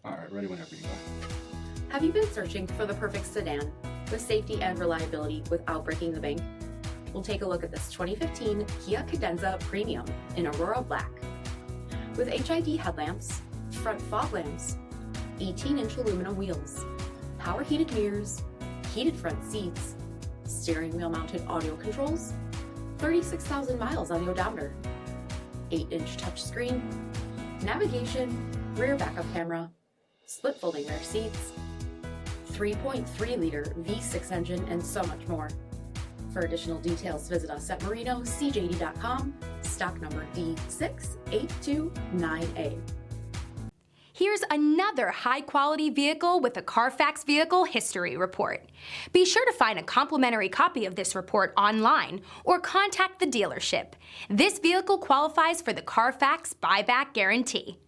All right, ready whenever you are. Have you been searching for the perfect sedan with safety and reliability without breaking the bank? We'll take a look at this 2015 Kia Cadenza Premium in Aurora Black. With HID headlamps, front fog lamps, 18-inch aluminum wheels, power heated mirrors, heated front seats, steering wheel mounted audio controls, 36,000 miles on the odometer, 8-inch touchscreen, navigation, rear backup camera, split folding rear seats, 3.3-liter V6 engine, and so much more. For additional details, visit us at MarinoCJD.com, stock number D6829A. Here's another high-quality vehicle with a CARFAX Vehicle History Report. Be sure to find a complimentary copy of this report online or contact the dealership. This vehicle qualifies for the CARFAX Buyback Guarantee.